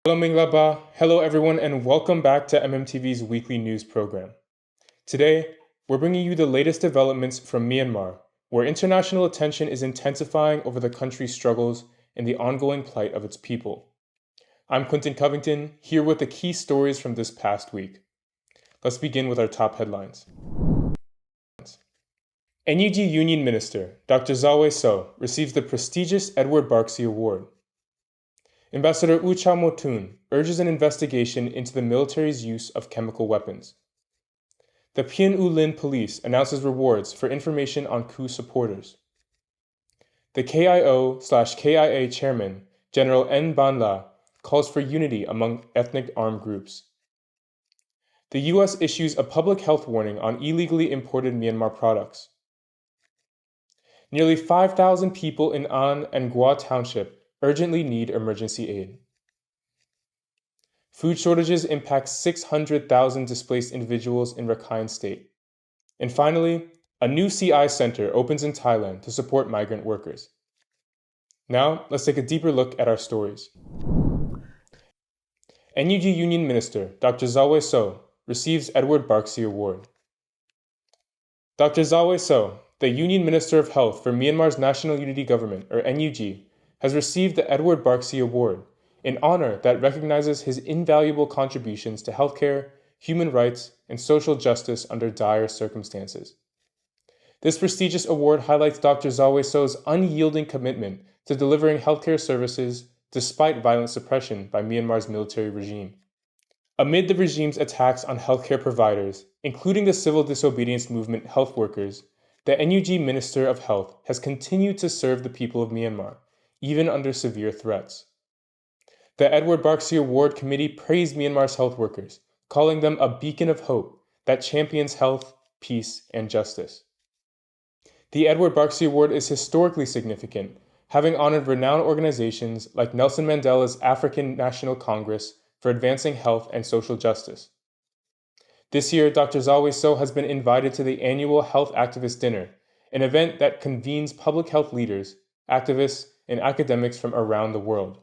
Hello Minglaba, hello everyone, and welcome back to MMTV's weekly news program. Today, we're bringing you the latest developments from Myanmar, where international attention is intensifying over the country's struggles and the ongoing plight of its people. I'm Quentin Covington, here with the key stories from this past week. Let's begin with our top headlines. NUG Union Minister Dr. Zawe So receives the prestigious Edward Barksy Award. Ambassador U Cha Motun urges an investigation into the military's use of chemical weapons. The Pien U Lin police announces rewards for information on coup supporters. The KIO/KIA chairman, General N. Ban La, calls for unity among ethnic armed groups. The U.S. issues a public health warning on illegally imported Myanmar products. Nearly 5,000 people in An and Gua Township urgently need emergency aid. Food shortages impact 600,000 displaced individuals in Rakhine State. And finally, a new CI center opens in Thailand to support migrant workers. Now, let's take a deeper look at our stories. NUG Union Minister Dr. Zawe So receives Edward Barksy Award. Dr. Zawe So, the Union Minister of Health for Myanmar's National Unity Government, or NUG, has received the Edward Barksy Award, an honor that recognizes his invaluable contributions to healthcare, human rights, and social justice under dire circumstances. This prestigious award highlights Dr. Zawe So's unyielding commitment to delivering healthcare services despite violent suppression by Myanmar's military regime. Amid the regime's attacks on healthcare providers, including the civil disobedience movement health workers, the NUG Minister of Health has continued to serve the people of Myanmar, even under severe threats. The Edward Barksy Award Committee praised Myanmar's health workers, calling them a beacon of hope that champions health, peace, and justice. The Edward Barksy Award is historically significant, having honored renowned organizations like Nelson Mandela's African National Congress for advancing health and social justice. This year, Dr. Zawe So has been invited to the annual Health Activist Dinner, an event that convenes public health leaders, activists, and academics from around the world,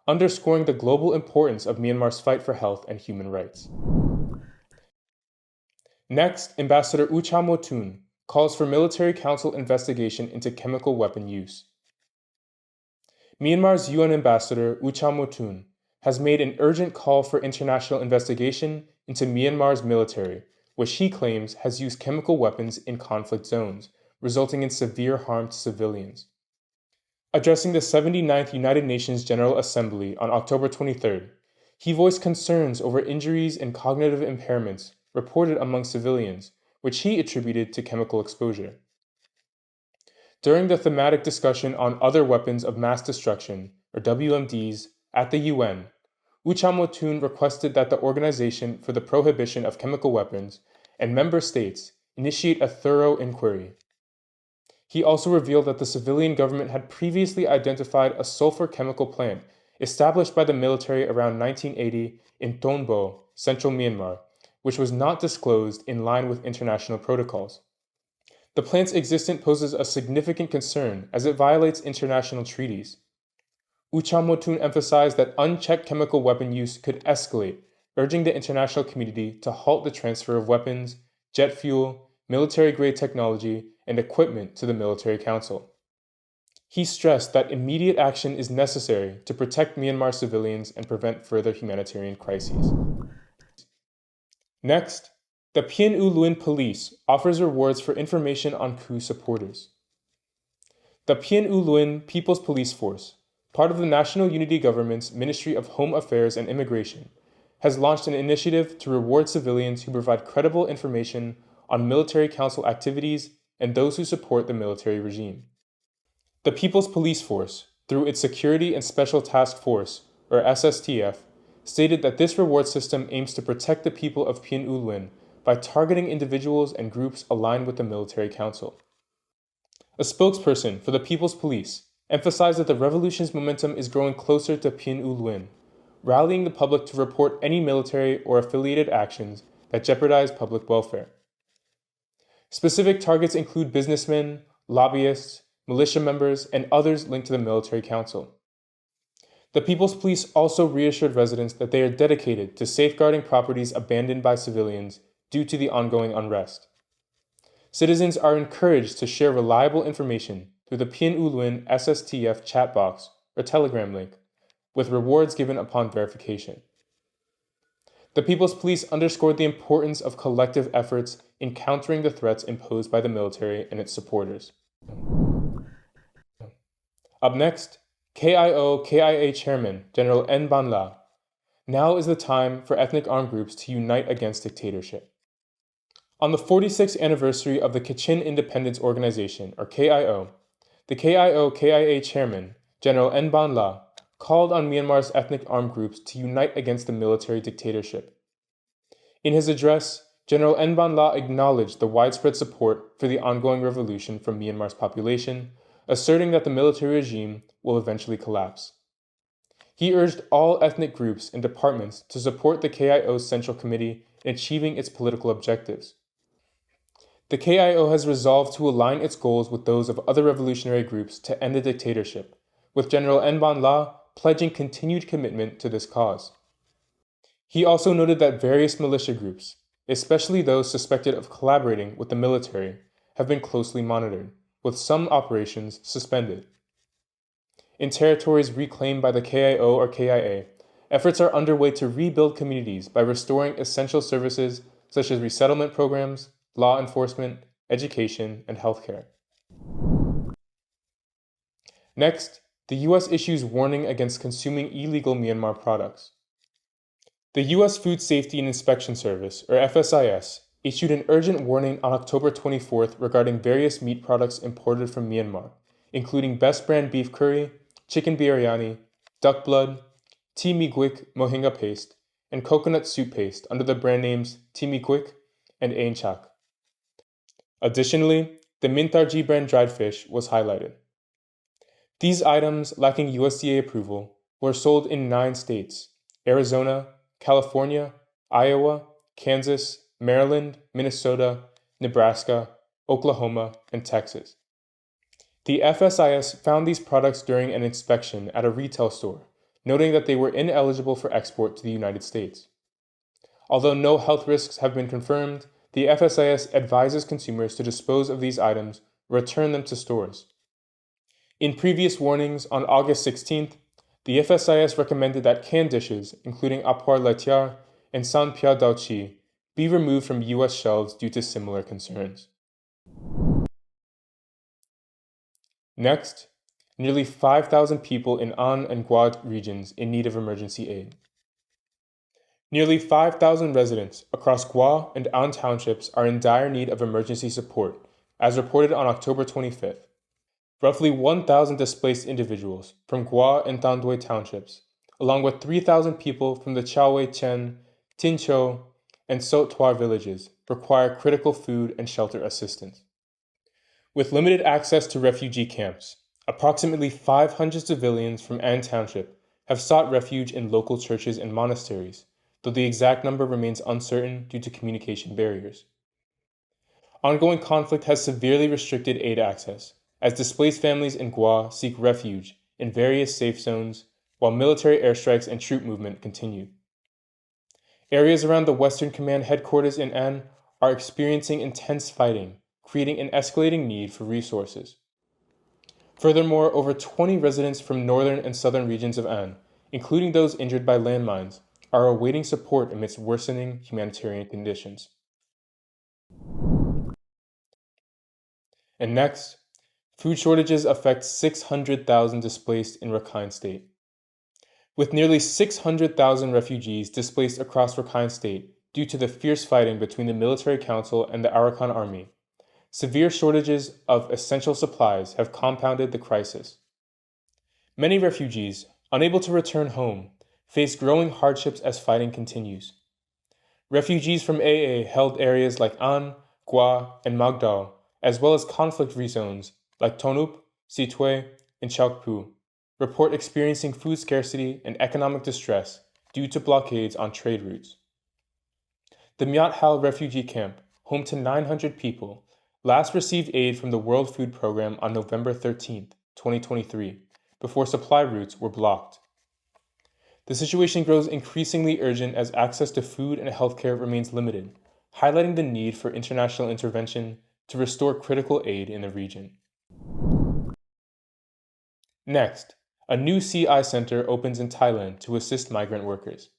underscoring the global importance of Myanmar's fight for health and human rights. Next, Ambassador U Cha Motun calls for military council investigation into chemical weapon use. Myanmar's UN Ambassador U Cha Motun has made an urgent call for international investigation into Myanmar's military, which he claims has used chemical weapons in conflict zones, resulting in severe harm to civilians. Addressing the 79th United Nations General Assembly on October 23rd, he voiced concerns over injuries and cognitive impairments reported among civilians, which he attributed to chemical exposure. During the thematic discussion on other weapons of mass destruction, or WMDs, at the UN, U Cha Motun requested that the Organization for the Prohibition of Chemical Weapons and member states initiate a thorough inquiry. He also revealed that the civilian government had previously identified a sulfur chemical plant established by the military around 1980 in Tonbo, central Myanmar, which was not disclosed in line with international protocols. The plant's existence poses a significant concern as it violates international treaties. U Cha Motun emphasized that unchecked chemical weapon use could escalate, urging the international community to halt the transfer of weapons, jet fuel, military-grade technology, and equipment to the military council. He stressed that immediate action is necessary to protect Myanmar civilians and prevent further humanitarian crises. Next, the Pien U Lin police offers rewards for information on coup supporters. The Pien U Lin People's Police Force, part of the National Unity Government's Ministry of Home Affairs and Immigration, has launched an initiative to reward civilians who provide credible information on military council activities and those who support the military regime. The People's Police Force, through its Security and Special Task Force, or SSTF, stated that this reward system aims to protect the people of Pien U Lin by targeting individuals and groups aligned with the military council. A spokesperson for the People's Police emphasized that the revolution's momentum is growing closer to Pien U Lin, rallying the public to report any military or affiliated actions that jeopardize public welfare. Specific targets include businessmen, lobbyists, militia members, and others linked to the military council. The People's Police also reassured residents that they are dedicated to safeguarding properties abandoned by civilians due to the ongoing unrest. Citizens are encouraged to share reliable information through the Pien Uluin SSTF chat box or Telegram link, with rewards given upon verification. The People's Police underscored the importance of collective efforts in countering the threats imposed by the military and its supporters. Up next, KIO-KIA Chairman General N. Ban La. Now is the time for ethnic armed groups to unite against dictatorship. On the 46th anniversary of the Kachin Independence Organization, or KIO, the KIO-KIA Chairman, General N. Ban La, called on Myanmar's ethnic armed groups to unite against the military dictatorship. In his address, General N. Ban La acknowledged the widespread support for the ongoing revolution from Myanmar's population, asserting that the military regime will eventually collapse. He urged all ethnic groups and departments to support the KIO's Central Committee in achieving its political objectives. The KIO has resolved to align its goals with those of other revolutionary groups to end the dictatorship, with General N. Ban La pledging continued commitment to this cause. He also noted that various militia groups, especially those suspected of collaborating with the military, have been closely monitored, with some operations suspended. In territories reclaimed by the KIO or KIA, efforts are underway to rebuild communities by restoring essential services such as resettlement programs, law enforcement, education, and healthcare. Next, the U.S. issues warning against consuming illegal Myanmar products. The U.S. Food Safety and Inspection Service, or FSIS, issued an urgent warning on October 24th regarding various meat products imported from Myanmar, including Best Brand beef curry, chicken biryani, duck blood, Timi Gwik mohinga paste, and coconut soup paste under the brand names Timi Gwik and Ain Chak. Additionally, the Mintarji brand dried fish was highlighted. These items, lacking USDA approval, were sold in 9 states: Arizona, California, Iowa, Kansas, Maryland, Minnesota, Nebraska, Oklahoma, and Texas. The FSIS found these products during an inspection at a retail store, noting that they were ineligible for export to the United States. Although no health risks have been confirmed, the FSIS advises consumers to dispose of these items or return them to stores. In previous warnings on August 16th, the FSIS recommended that canned dishes, including apar laitiar and san pia dao chi, be removed from U.S. shelves due to similar concerns. Next, nearly 5,000 people in An and Guad regions in need of emergency aid. Nearly 5,000 residents across Gua and An townships are in dire need of emergency support, as reported on October 25th. Roughly 1,000 displaced individuals from Gua and Tandoi townships, along with 3,000 people from the Chaowei Chen, Tincho, and Sot Toir villages, require critical food and shelter assistance. With limited access to refugee camps, approximately 500 civilians from An Township have sought refuge in local churches and monasteries, though the exact number remains uncertain due to communication barriers. Ongoing conflict has severely restricted aid access, as displaced families in Gua seek refuge in various safe zones, while military airstrikes and troop movement continue. Areas around the Western Command headquarters in An are experiencing intense fighting, creating an escalating need for resources. Furthermore, over 20 residents from northern and southern regions of An, including those injured by landmines, are awaiting support amidst worsening humanitarian conditions. And next, food shortages affect 600,000 displaced in Rakhine State. With nearly 600,000 refugees displaced across Rakhine State due to the fierce fighting between the military council and the Arakan army, severe shortages of essential supplies have compounded the crisis. Many refugees, unable to return home, face growing hardships as fighting continues. Refugees from AA held areas like An, Gua, and Magdao, as well as conflict-free zones like Tonup, Sitwe, and Chaukpu, report experiencing food scarcity and economic distress due to blockades on trade routes. The Myat Hal refugee camp, home to 900 people, last received aid from the World Food Program on November 13, 2023, before supply routes were blocked. The situation grows increasingly urgent as access to food and healthcare remains limited, highlighting the need for international intervention to restore critical aid in the region. Next, a new CI center opens in Thailand to assist migrant workers.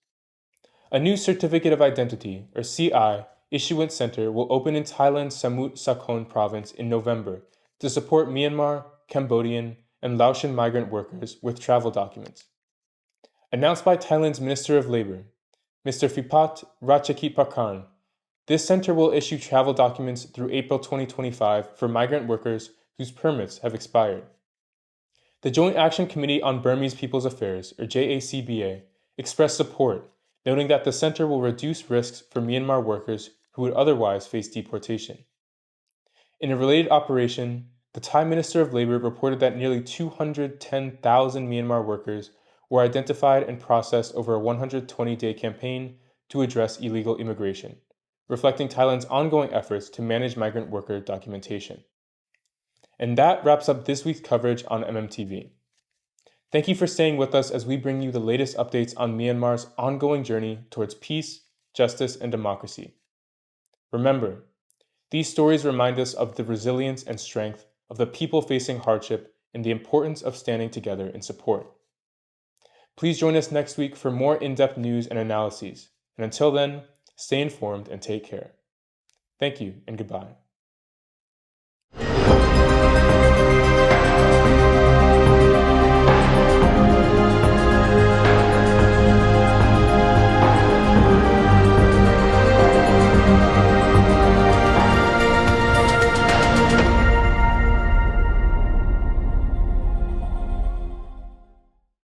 A new Certificate of Identity, or CI, issuance center will open in Thailand's Samut Sakhon province in November to support Myanmar, Cambodian, and Laotian migrant workers with travel documents. Announced by Thailand's Minister of Labor, Mr. Phipat Ratchakitprakarn, this center will issue travel documents through April 2025 for migrant workers whose permits have expired. The Joint Action Committee on Burmese People's Affairs, or JACBA, expressed support, noting that the center will reduce risks for Myanmar workers who would otherwise face deportation. In a related operation, the Thai Minister of Labor reported that nearly 210,000 Myanmar workers were identified and processed over a 120-day campaign to address illegal immigration, reflecting Thailand's ongoing efforts to manage migrant worker documentation. And that wraps up this week's coverage on MMTV. Thank you for staying with us as we bring you the latest updates on Myanmar's ongoing journey towards peace, justice, and democracy. Remember, these stories remind us of the resilience and strength of the people facing hardship and the importance of standing together in support. Please join us next week for more in-depth news and analyses. And until then, stay informed and take care. Thank you and goodbye.